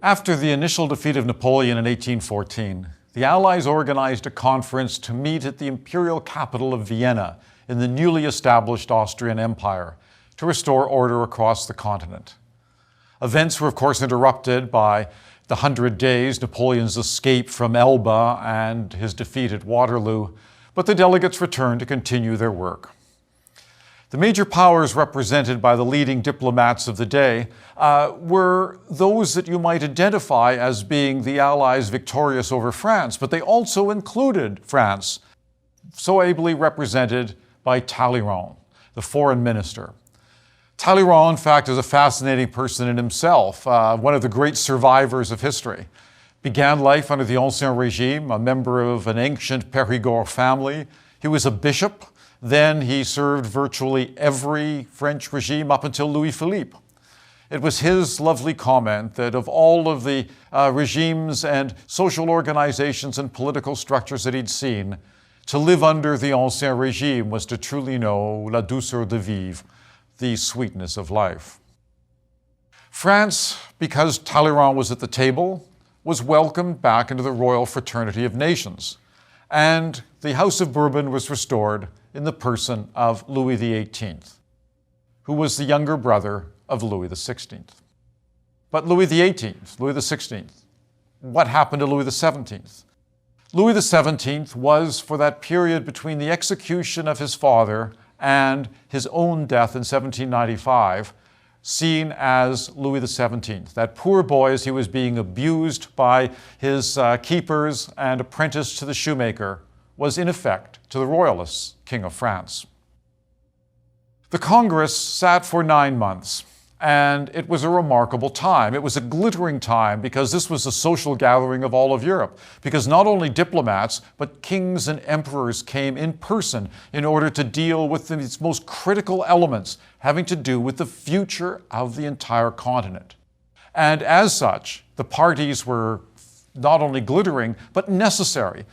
After the initial defeat of Napoleon in 1814, the Allies organized a conference to meet at the imperial capital of Vienna in the newly established Austrian Empire to restore order across the continent. Events were, of course, interrupted by the 100 Days, Napoleon's escape from Elba, and his defeat at Waterloo, but the delegates returned to continue their work. The major powers represented by the leading diplomats of the day were those that you might identify as being the Allies victorious over France, but they also included France, so ably represented by Talleyrand, the foreign minister. Talleyrand, in fact, is a fascinating person in himself, one of the great survivors of history. Began life under the Ancien Regime, a member of an ancient Périgord family. He was a bishop. Then he served virtually every French regime up until Louis Philippe. It was his lovely comment that of all of the regimes and social organizations and political structures that he'd seen, to live under the Ancien Regime was to truly know la douceur de vivre, the sweetness of life. France, because Talleyrand was at the table, was welcomed back into the royal fraternity of nations, and the House of Bourbon was restored in the person of Louis XVIII, who was the younger brother of Louis XVI. But Louis XVIII, Louis XVI, what happened to Louis XVII? Louis XVII was, for that period between the execution of his father and his own death in 1795, seen as Louis XVII. That poor boy, as he was being abused by his keepers and apprenticed to the shoemaker, was in effect, to the royalists, King of France. The Congress sat for 9 months, and it was a remarkable time. It was a glittering time because this was a social gathering of all of Europe, because not only diplomats, but kings and emperors came in person in order to deal with its most critical elements having to do with the future of the entire continent. And as such, the parties were not only glittering, but necessary.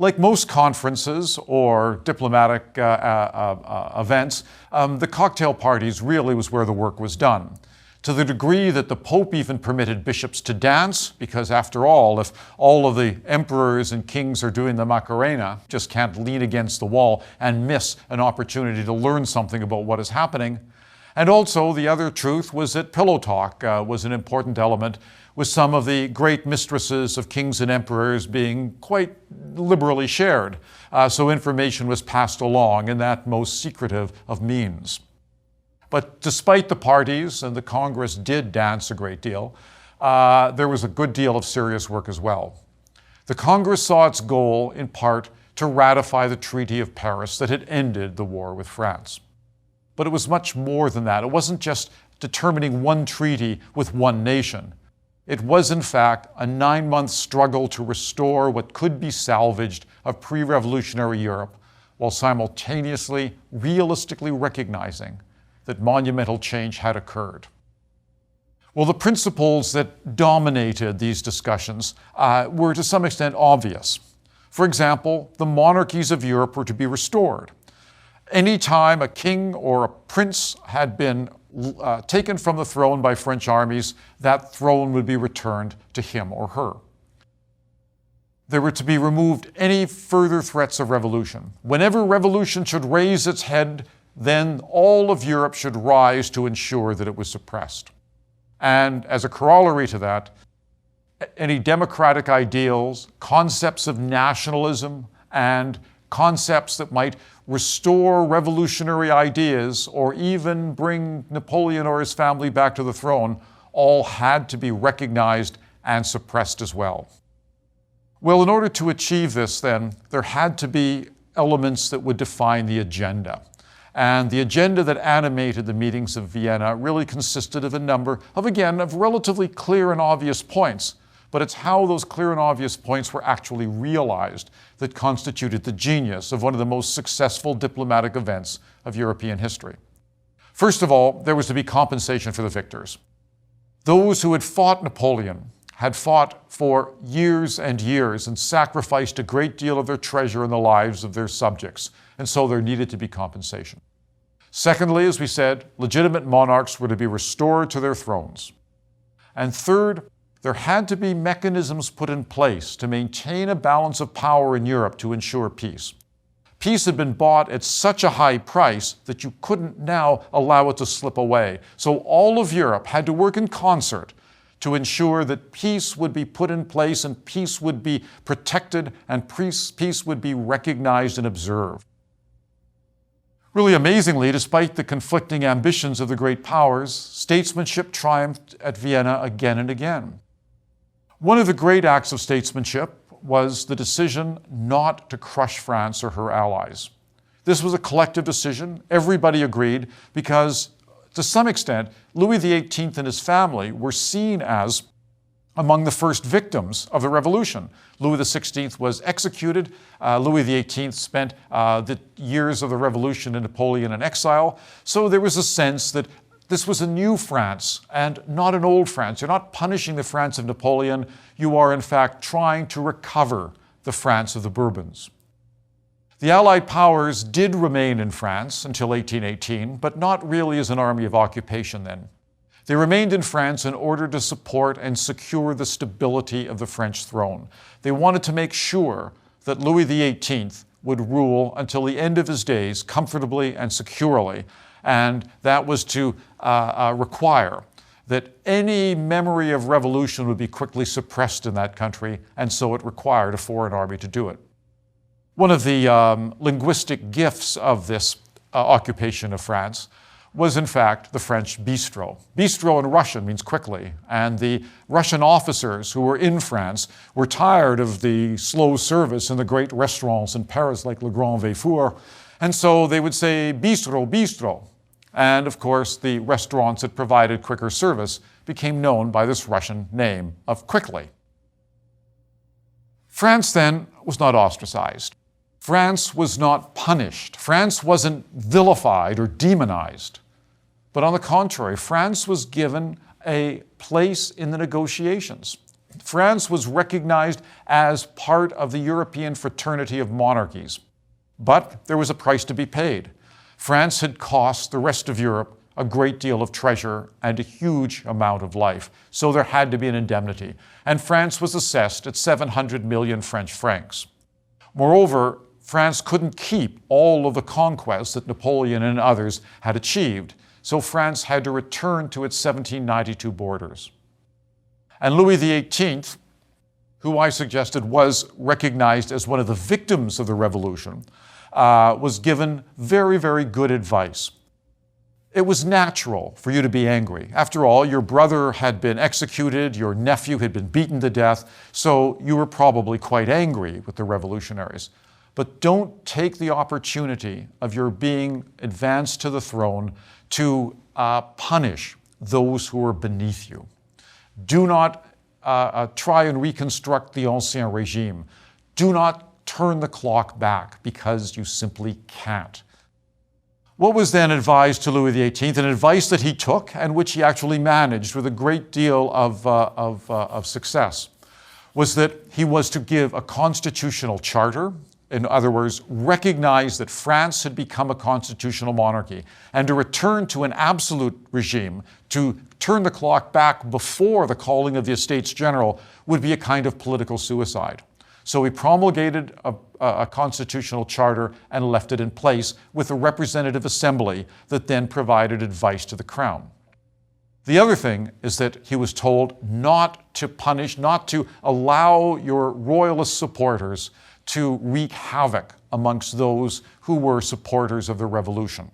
Like most conferences or diplomatic events, the cocktail parties really was where the work was done. To the degree that the Pope even permitted bishops to dance, because after all, if all of the emperors and kings are doing the Macarena, just can't lean against the wall and miss an opportunity to learn something about what is happening. And also, the other truth was that pillow talk was an important element, with some of the great mistresses of kings and emperors being quite liberally shared. So information was passed along in that most secretive of means. But despite the parties, and the Congress did dance a great deal, there was a good deal of serious work as well. The Congress saw its goal, in part, to ratify the Treaty of Paris that had ended the war with France. But it was much more than that. It wasn't just determining one treaty with one nation. It was, in fact, a 9-month struggle to restore what could be salvaged of pre-revolutionary Europe, while simultaneously, realistically recognizing that monumental change had occurred. Well, the principles that dominated these discussions were to some extent obvious. For example, the monarchies of Europe were to be restored. Anytime a king or a prince had been taken from the throne by French armies, that throne would be returned to him or her. There were to be removed any further threats of revolution. Whenever revolution should raise its head, then all of Europe should rise to ensure that it was suppressed. And as a corollary to that, any democratic ideals, concepts of nationalism, and concepts that might restore revolutionary ideas or even bring Napoleon or his family back to the throne all had to be recognized and suppressed as well. Well, in order to achieve this, then, there had to be elements that would define the agenda. And the agenda that animated the meetings of Vienna really consisted of a number of, again, of relatively clear and obvious points. But it's how those clear and obvious points were actually realized that constituted the genius of one of the most successful diplomatic events of European history. First of all, there was to be compensation for the victors. Those who had fought Napoleon had fought for years and years and sacrificed a great deal of their treasure in the lives of their subjects, and so there needed to be compensation. Secondly, as we said, legitimate monarchs were to be restored to their thrones. And third, There had to be mechanisms put in place to maintain a balance of power in Europe to ensure peace. Peace had been bought at such a high price that you couldn't now allow it to slip away. So all of Europe had to work in concert to ensure that peace would be put in place and peace would be protected and peace would be recognized and observed. Really amazingly, despite the conflicting ambitions of the great powers, statesmanship triumphed at Vienna again and again. One of the great acts of statesmanship was the decision not to crush France or her allies. This was a collective decision. Everybody agreed because, to some extent, Louis XVIII and his family were seen as among the first victims of the revolution. Louis XVI was executed. Louis XVIII spent the years of the revolution in Napoleon in exile. So there was a sense that this was a new France and not an old France. You're not punishing the France of Napoleon. You are, in fact, trying to recover the France of the Bourbons. The Allied powers did remain in France until 1818, but not really as an army of occupation then. They remained in France in order to support and secure the stability of the French throne. They wanted to make sure that Louis XVIII would rule until the end of his days comfortably and securely, and that was to require that any memory of revolution would be quickly suppressed in that country, and so it required a foreign army to do it. One of the linguistic gifts of this occupation of France was, in fact, the French bistro. Bistro in Russian means quickly, and the Russian officers who were in France were tired of the slow service in the great restaurants in Paris like Le Grand Véfour, and so they would say bistro, bistro. And of course, the restaurants that provided quicker service became known by this Russian name of quickly. France then was not ostracized. France was not punished. France wasn't vilified or demonized. But on the contrary, France was given a place in the negotiations. France was recognized as part of the European fraternity of monarchies. But there was a price to be paid. France had cost the rest of Europe a great deal of treasure and a huge amount of life. So there had to be an indemnity. And France was assessed at 700 million French francs. Moreover, France couldn't keep all of the conquests that Napoleon and others had achieved. So France had to return to its 1792 borders. And Louis XVIII, who I suggested was recognized as one of the victims of the revolution, was given very, very good advice. It was natural for you to be angry. After all, your brother had been executed, your nephew had been beaten to death, so you were probably quite angry with the revolutionaries. But don't take the opportunity of your being advanced to the throne to punish those who are beneath you. Do not try and reconstruct the Ancien Regime. Do not turn the clock back because you simply can't. What was then advised to Louis XVIII, an advice that he took and which he actually managed with a great deal of success, was that he was to give a constitutional charter. In other words, recognize that France had become a constitutional monarchy, and to return to an absolute regime, to turn the clock back before the calling of the Estates General, would be a kind of political suicide. So he promulgated a constitutional charter and left it in place with a representative assembly that then provided advice to the crown. The other thing is that he was told not to punish, not to allow your royalist supporters to wreak havoc amongst those who were supporters of the revolution.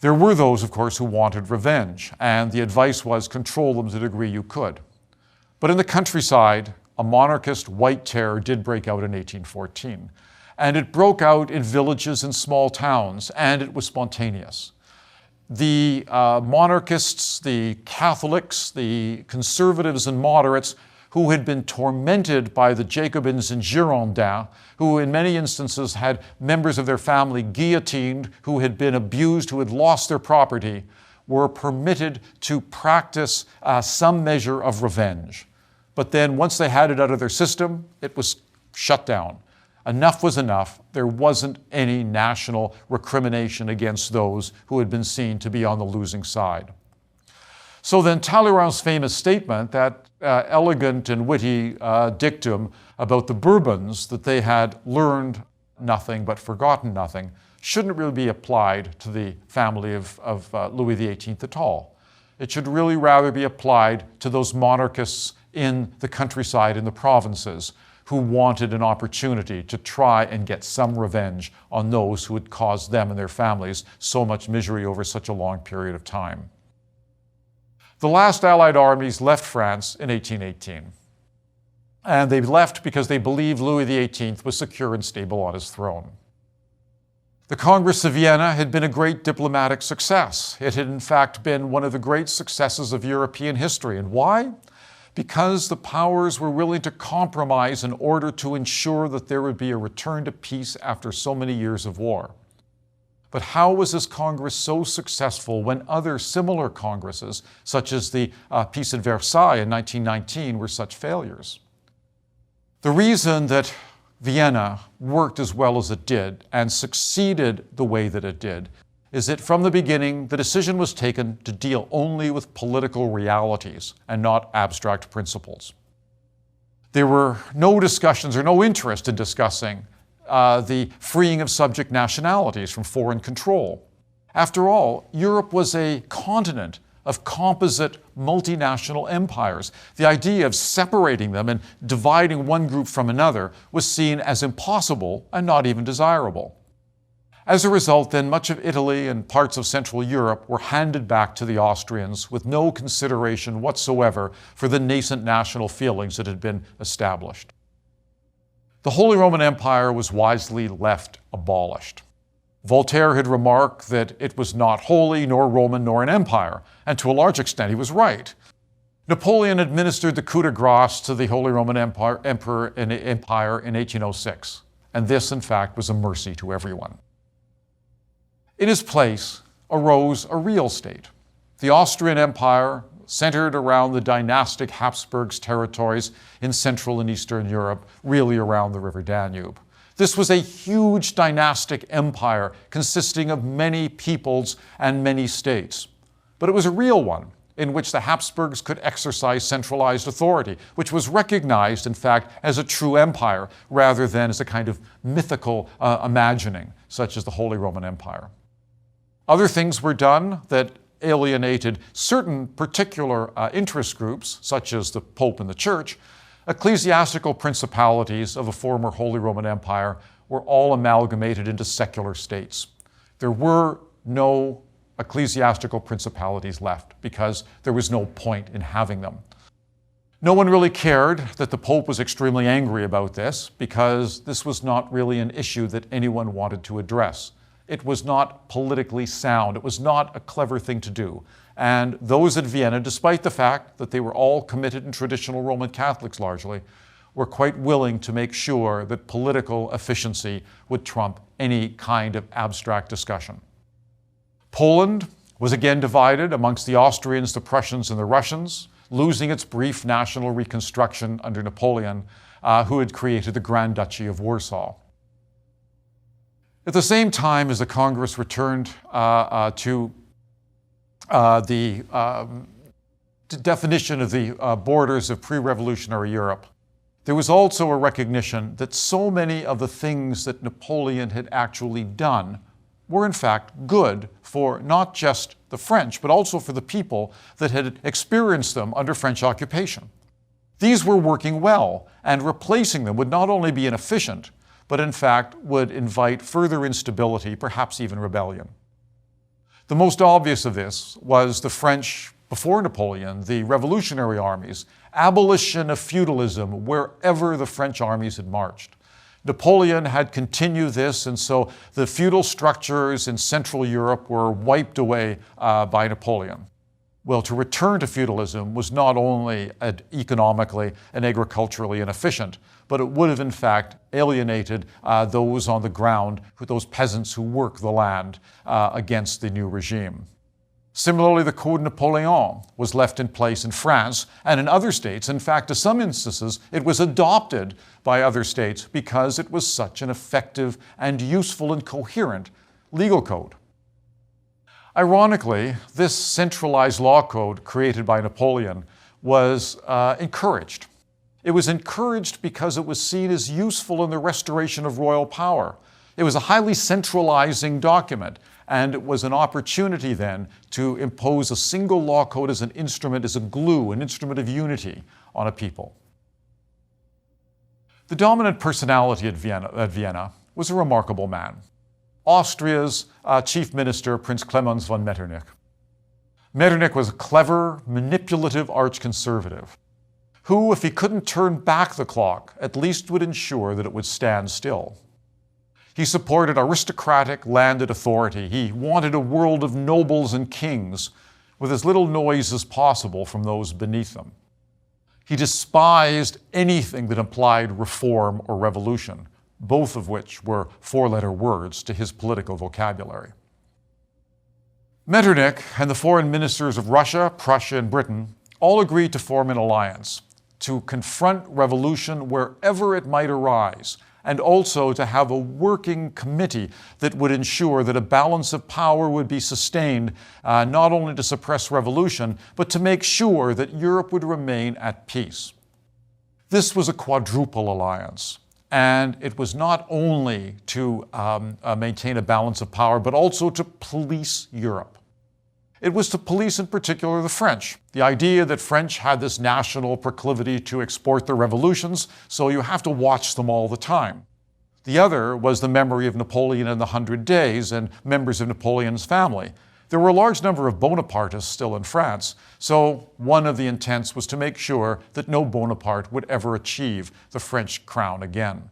There were those, of course, who wanted revenge, and the advice was control them to the degree you could. But in the countryside, a monarchist white terror did break out in 1814, and it broke out in villages and small towns, and it was spontaneous. The monarchists, the Catholics, the conservatives and moderates who had been tormented by the Jacobins and Girondins, who in many instances had members of their family guillotined, who had been abused, who had lost their property, were permitted to practice some measure of revenge. But then once they had it out of their system, it was shut down. Enough was enough. There wasn't any national recrimination against those who had been seen to be on the losing side. So then Talleyrand's famous statement, that elegant and witty dictum about the Bourbons, that they had learned nothing but forgotten nothing, shouldn't really be applied to the family of Louis XVIII at all. It should really rather be applied to those monarchists in the countryside, in the provinces, who wanted an opportunity to try and get some revenge on those who had caused them and their families so much misery over such a long period of time. The last Allied armies left France in 1818. And they left because they believed Louis XVIII was secure and stable on his throne. The Congress of Vienna had been a great diplomatic success. It had in fact been one of the great successes of European history. And why? Because the powers were willing to compromise in order to ensure that there would be a return to peace after so many years of war. But how was this Congress so successful when other similar Congresses, such as the Peace at Versailles in 1919, were such failures? The reason that Vienna worked as well as it did and succeeded the way that it did is that from the beginning, the decision was taken to deal only with political realities and not abstract principles. There were no discussions or no interest in discussing the freeing of subject nationalities from foreign control. After all, Europe was a continent of composite multinational empires. The idea of separating them and dividing one group from another was seen as impossible and not even desirable. As a result, then, much of Italy and parts of Central Europe were handed back to the Austrians with no consideration whatsoever for the nascent national feelings that had been established. The Holy Roman Empire was wisely left abolished. Voltaire had remarked that it was not holy, nor Roman, nor an empire, and to a large extent he was right. Napoleon administered the coup de grace to the Holy Roman Empire in 1806, and this, in fact, was a mercy to everyone. In his place arose a real state. The Austrian Empire, centered around the dynastic Habsburgs' territories in Central and Eastern Europe, really around the River Danube. This was a huge dynastic empire consisting of many peoples and many states. But it was a real one in which the Habsburgs could exercise centralized authority, which was recognized, in fact, as a true empire rather than as a kind of mythical imagining, such as the Holy Roman Empire. Other things were done that alienated certain particular interest groups, such as the Pope and the Church. Ecclesiastical principalities of the former Holy Roman Empire were all amalgamated into secular states. There were no ecclesiastical principalities left because there was no point in having them. No one really cared that the Pope was extremely angry about this because this was not really an issue that anyone wanted to address. It was not politically sound. It was not a clever thing to do. And those at Vienna, despite the fact that they were all committed and traditional Roman Catholics largely, were quite willing to make sure that political efficiency would trump any kind of abstract discussion. Poland was again divided amongst the Austrians, the Prussians, and the Russians, losing its brief national reconstruction under Napoleon, who had created the Grand Duchy of Warsaw. At the same time as the Congress returned to the definition of the borders of pre-revolutionary Europe, there was also a recognition that so many of the things that Napoleon had actually done were in fact good for not just the French, but also for the people that had experienced them under French occupation. These were working well, and replacing them would not only be inefficient, but in fact would invite further instability, perhaps even rebellion. The most obvious of this was the French, before Napoleon, the revolutionary armies, abolition of feudalism wherever the French armies had marched. Napoleon had continued this, and so the feudal structures in Central Europe were wiped away by Napoleon. Well, to return to feudalism was not only economically and agriculturally inefficient, but it would have in fact alienated those on the ground, those peasants who work the land against the new regime. Similarly, the Code Napoleon was left in place in France and in other states. In fact, to some instances, it was adopted by other states because it was such an effective and useful and coherent legal code. Ironically, this centralized law code created by Napoleon was encouraged. It was encouraged because it was seen as useful in the restoration of royal power. It was a highly centralizing document, and it was an opportunity then to impose a single law code as an instrument, as a glue, an instrument of unity on a people. The dominant personality at Vienna was a remarkable man. Austria's chief minister, Prince Clemens von Metternich. Metternich was a clever, manipulative arch-conservative who, if he couldn't turn back the clock, at least would ensure that it would stand still. He supported aristocratic landed authority. He wanted a world of nobles and kings with as little noise as possible from those beneath them. He despised anything that implied reform or revolution, both of which were four-letter words to his political vocabulary. Metternich and the foreign ministers of Russia, Prussia, and Britain all agreed to form an alliance to confront revolution wherever it might arise, and also to have a working committee that would ensure that a balance of power would be sustained, not only to suppress revolution, but to make sure that Europe would remain at peace. This was a quadruple alliance, and it was not only to maintain a balance of power, but also to police Europe. It was to police in particular the French. The idea that French had this national proclivity to export their revolutions, so you have to watch them all the time. The other was the memory of Napoleon and the 100 Days and members of Napoleon's family. There were a large number of Bonapartists still in France, so one of the intents was to make sure that no Bonaparte would ever achieve the French crown again.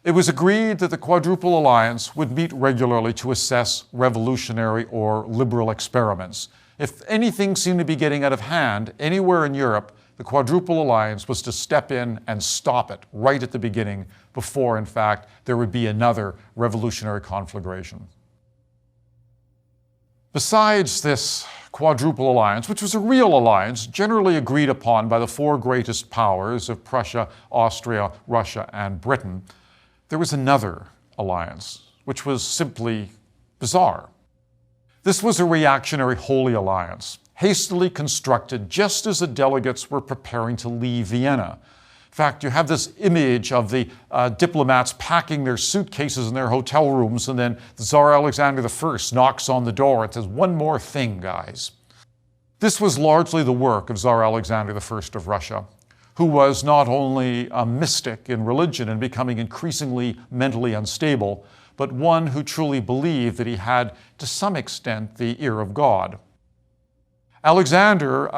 It was agreed that the Quadruple Alliance would meet regularly to assess revolutionary or liberal experiments. If anything seemed to be getting out of hand anywhere in Europe, the Quadruple Alliance was to step in and stop it right at the beginning before, in fact, there would be another revolutionary conflagration. Besides this Quadruple Alliance, which was a real alliance generally agreed upon by the four greatest powers of Prussia, Austria, Russia, and Britain, there was another alliance, which was simply bizarre. This was a reactionary Holy Alliance, hastily constructed just as the delegates were preparing to leave Vienna. In fact, you have this image of the diplomats packing their suitcases in their hotel rooms, and then Tsar Alexander I knocks on the door and says, "One more thing, guys." This was largely the work of Tsar Alexander I of Russia, who was not only a mystic in religion and becoming increasingly mentally unstable, but one who truly believed that he had, to some extent, the ear of God. Alexander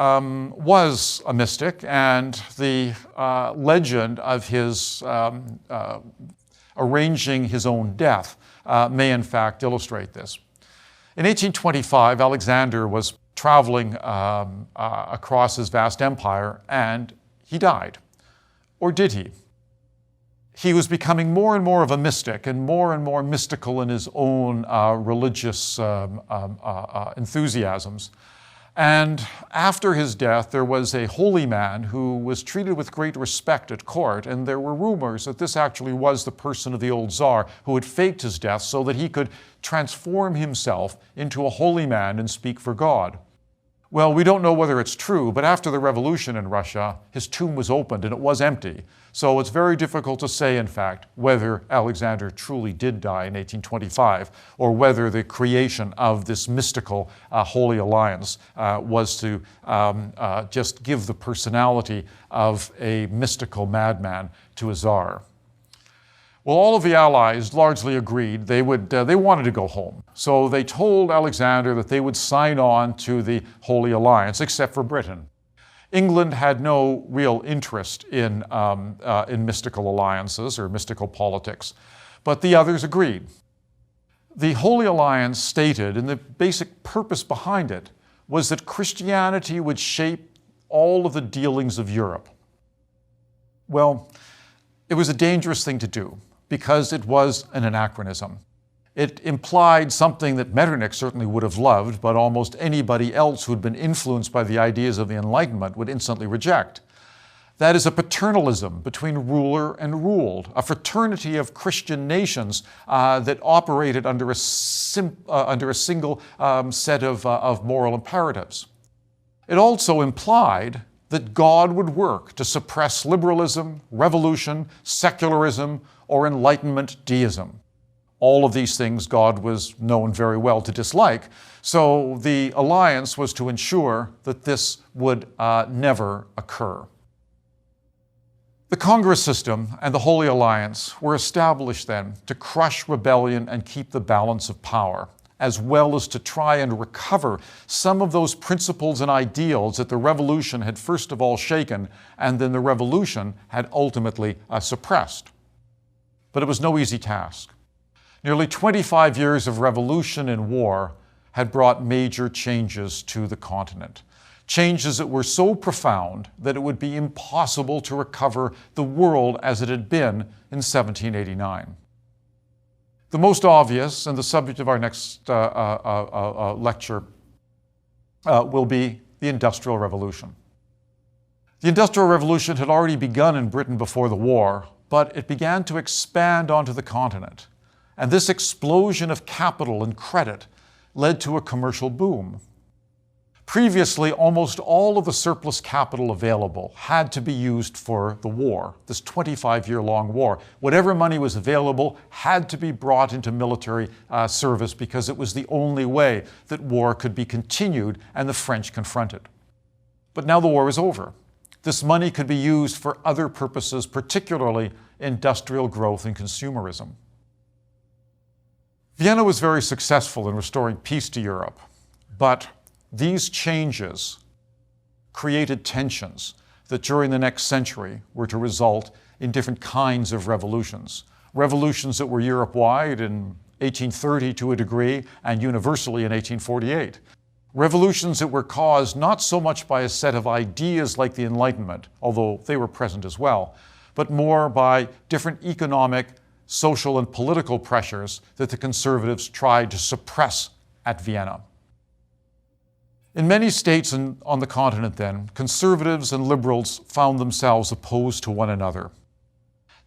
was a mystic, and the legend of his arranging his own death may in fact illustrate this. In 1825, Alexander was traveling across his vast empire, and he died. Or did he? He was becoming more and more of a mystic and more mystical in his own religious enthusiasms. And after his death, there was a holy man who was treated with great respect at court, and there were rumors that this actually was the person of the old Tsar who had faked his death so that he could transform himself into a holy man and speak for God. Well, we don't know whether it's true, but after the revolution in Russia, his tomb was opened and it was empty. So it's very difficult to say, in fact, whether Alexander truly did die in 1825 or whether the creation of this mystical Holy Alliance was to just give the personality of a mystical madman to a czar. Well, all of the allies largely agreed they wanted to go home. So they told Alexander that they would sign on to the Holy Alliance, except for Britain. England had no real interest in mystical alliances or mystical politics, but the others agreed. The Holy Alliance stated, and the basic purpose behind it, was that Christianity would shape all of the dealings of Europe. Well, it was a dangerous thing to do, because it was an anachronism. It implied something that Metternich certainly would have loved, but almost anybody else who'd been influenced by the ideas of the Enlightenment would instantly reject. That is a paternalism between ruler and ruled, a fraternity of Christian nations that operated under a single set of moral imperatives. It also implied that God would work to suppress liberalism, revolution, secularism, or Enlightenment deism. All of these things God was known very well to dislike, so the alliance was to ensure that this would never occur. The Congress system and the Holy Alliance were established then to crush rebellion and keep the balance of power, as well as to try and recover some of those principles and ideals that the Revolution had first of all shaken and then the Revolution had ultimately suppressed. But it was no easy task. Nearly 25 years of revolution and war had brought major changes to the continent. Changes that were so profound that it would be impossible to recover the world as it had been in 1789. The most obvious, and the subject of our next lecture, will be the Industrial Revolution. The Industrial Revolution had already begun in Britain before the war, but it began to expand onto the continent. And this explosion of capital and credit led to a commercial boom. Previously, almost all of the surplus capital available had to be used for the war, this 25-year-long war. Whatever money was available had to be brought into military service because it was the only way that war could be continued and the French confronted. But now the war is over. This money could be used for other purposes, particularly industrial growth and consumerism. Vienna was very successful in restoring peace to Europe, but these changes created tensions that during the next century were to result in different kinds of revolutions. Revolutions that were Europe-wide in 1830 to a degree and universally in 1848. Revolutions that were caused not so much by a set of ideas like the Enlightenment, although they were present as well, but more by different economic, social, and political pressures that the conservatives tried to suppress at Vienna. In many states on the continent then, conservatives and liberals found themselves opposed to one another.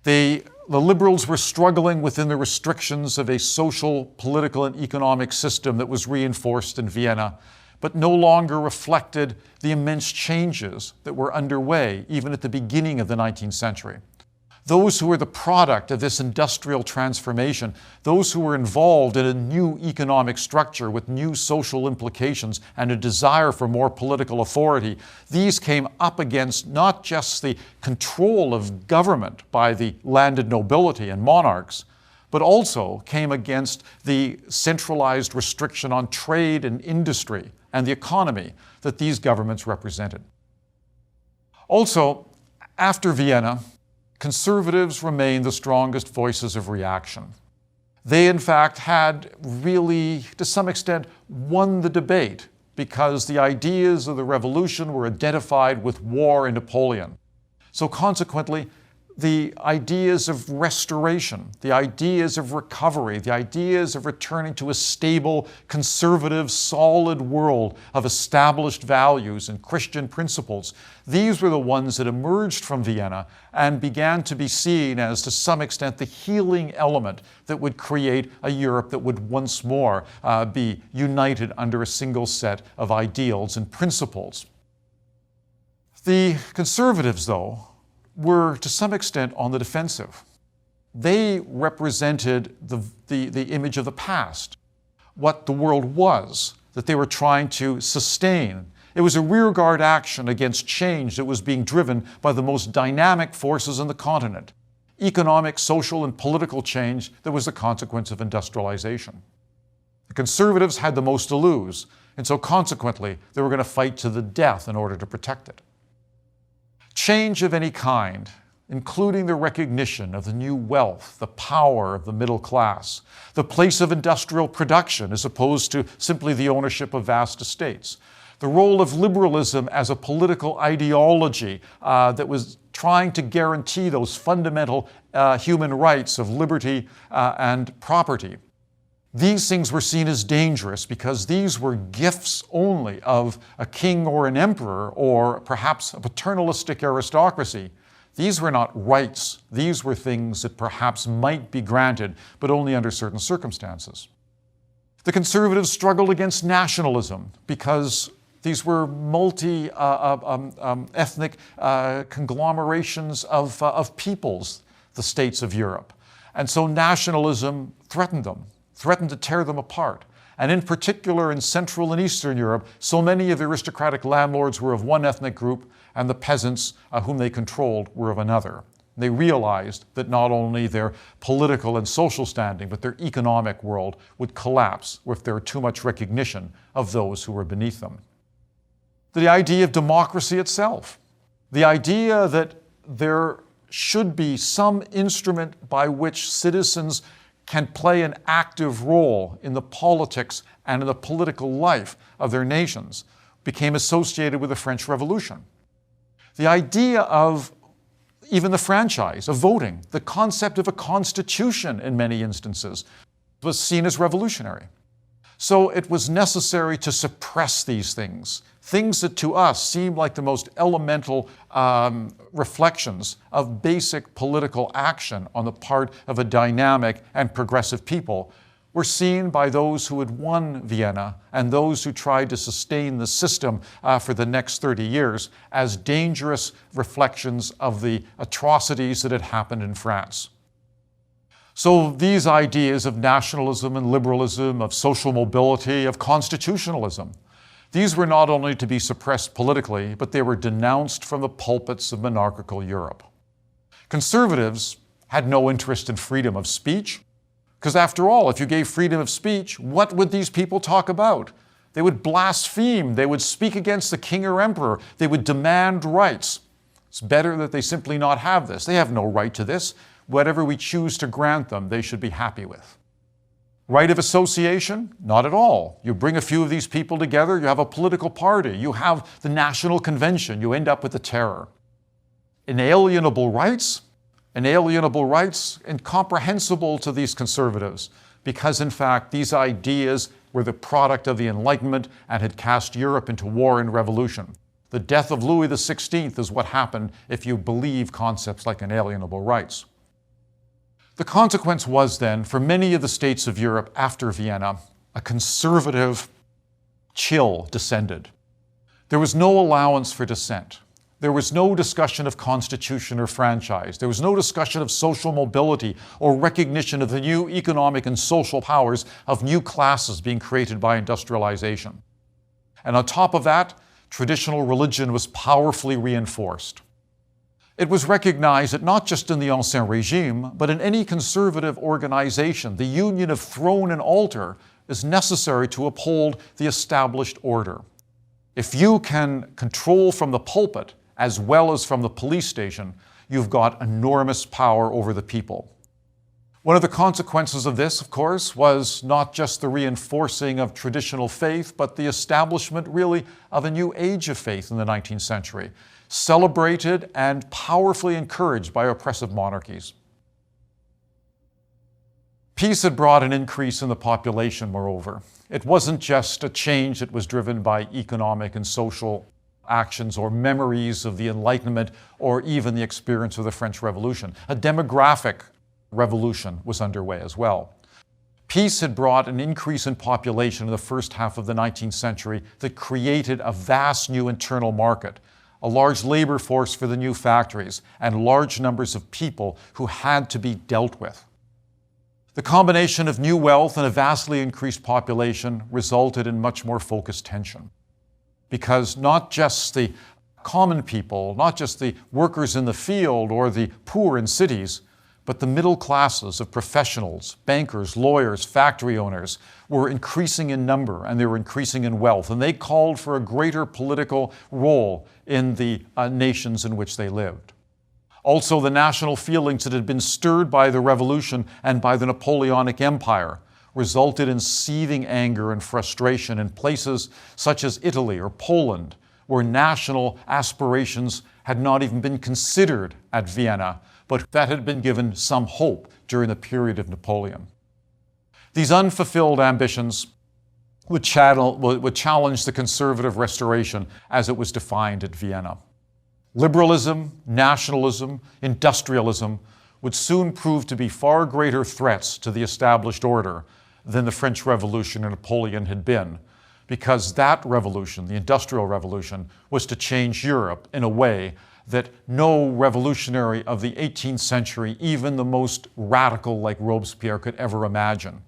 The liberals were struggling within the restrictions of a social, political, and economic system that was reinforced in Vienna, but no longer reflected the immense changes that were underway even at the beginning of the 19th century. Those who were the product of this industrial transformation, those who were involved in a new economic structure with new social implications and a desire for more political authority, these came up against not just the control of government by the landed nobility and monarchs, but also came against the centralized restriction on trade and industry and the economy that these governments represented. Also, after Vienna, conservatives remained the strongest voices of reaction. They, in fact, had really, to some extent, won the debate because the ideas of the revolution were identified with war and Napoleon. So consequently, the ideas of restoration, the ideas of recovery, the ideas of returning to a stable, conservative, solid world of established values and Christian principles, these were the ones that emerged from Vienna and began to be seen as, to some extent, the healing element that would create a Europe that would once more be united under a single set of ideals and principles. The conservatives, though, were to some extent on the defensive. They represented the image of the past, what the world was, that they were trying to sustain. It was a rearguard action against change that was being driven by the most dynamic forces on the continent, economic, social, and political change that was the consequence of industrialization. The conservatives had the most to lose, and so consequently, they were going to fight to the death in order to protect it. Change of any kind, including the recognition of the new wealth, the power of the middle class, the place of industrial production as opposed to simply the ownership of vast estates, the role of liberalism as a political ideology that was trying to guarantee those fundamental human rights of liberty and property. These things were seen as dangerous because these were gifts only of a king or an emperor or perhaps a paternalistic aristocracy. These were not rights. These were things that perhaps might be granted, but only under certain circumstances. The conservatives struggled against nationalism because these were multi-ethnic conglomerations of peoples, the states of Europe. And so nationalism threatened them, threatened to tear them apart. And in particular in Central and Eastern Europe, so many of the aristocratic landlords were of one ethnic group and the peasants whom they controlled were of another. They realized that not only their political and social standing, but their economic world would collapse if there were too much recognition of those who were beneath them. The idea of democracy itself, the idea that there should be some instrument by which citizens can play an active role in the politics and in the political life of their nations, became associated with the French Revolution. The idea of even the franchise, of voting, the concept of a constitution in many instances, was seen as revolutionary. So it was necessary to suppress these things that to us seem like the most elemental reflections of basic political action on the part of a dynamic and progressive people, were seen by those who had won Vienna and those who tried to sustain the system for the next 30 years as dangerous reflections of the atrocities that had happened in France. So these ideas of nationalism and liberalism, of social mobility, of constitutionalism, these were not only to be suppressed politically, but they were denounced from the pulpits of monarchical Europe. Conservatives had no interest in freedom of speech, because after all, if you gave freedom of speech, what would these people talk about? They would blaspheme, they would speak against the king or emperor, they would demand rights. It's better that they simply not have this. They have no right to this. Whatever we choose to grant them, they should be happy with. Right of association? Not at all. You bring a few of these people together, you have a political party, you have the National Convention, you end up with the terror. Inalienable rights? Inalienable rights, incomprehensible to these conservatives, because in fact these ideas were the product of the Enlightenment and had cast Europe into war and revolution. The death of Louis XVI is what happened if you believe concepts like inalienable rights. The consequence was then, for many of the states of Europe after Vienna, a conservative chill descended. There was no allowance for dissent. There was no discussion of constitution or franchise. There was no discussion of social mobility or recognition of the new economic and social powers of new classes being created by industrialization. And on top of that, traditional religion was powerfully reinforced. It was recognized that not just in the Ancien Régime, but in any conservative organization, the union of throne and altar is necessary to uphold the established order. If you can control from the pulpit as well as from the police station, you've got enormous power over the people. One of the consequences of this, of course, was not just the reinforcing of traditional faith, but the establishment really of a new age of faith in the 19th century, celebrated and powerfully encouraged by oppressive monarchies. Peace had brought an increase in the population, moreover. It wasn't just a change that was driven by economic and social actions or memories of the Enlightenment or even the experience of the French Revolution. A demographic revolution was underway as well. Peace had brought an increase in population in the first half of the 19th century that created a vast new internal market, a large labor force for the new factories, and large numbers of people who had to be dealt with. The combination of new wealth and a vastly increased population resulted in much more focused tension, because not just the common people, not just the workers in the field or the poor in cities, but the middle classes of professionals, bankers, lawyers, factory owners were increasing in number and they were increasing in wealth, and they called for a greater political role in the nations in which they lived. Also, the national feelings that had been stirred by the Revolution and by the Napoleonic Empire resulted in seething anger and frustration in places such as Italy or Poland, where national aspirations had not even been considered at Vienna, but that had been given some hope during the period of Napoleon. These unfulfilled ambitions would challenge the conservative restoration as it was defined at Vienna. Liberalism, nationalism, industrialism would soon prove to be far greater threats to the established order than the French Revolution and Napoleon had been, because that revolution, the Industrial Revolution, was to change Europe in a way that no revolutionary of the 18th century, even the most radical like Robespierre, could ever imagine.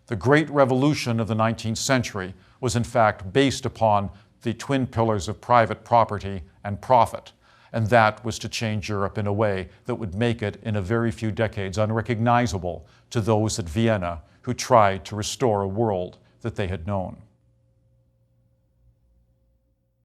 The great revolution of the 19th century was in fact based upon the twin pillars of private property and profit, and that was to change Europe in a way that would make it, in a very few decades, unrecognizable to those at Vienna who tried to restore a world that they had known.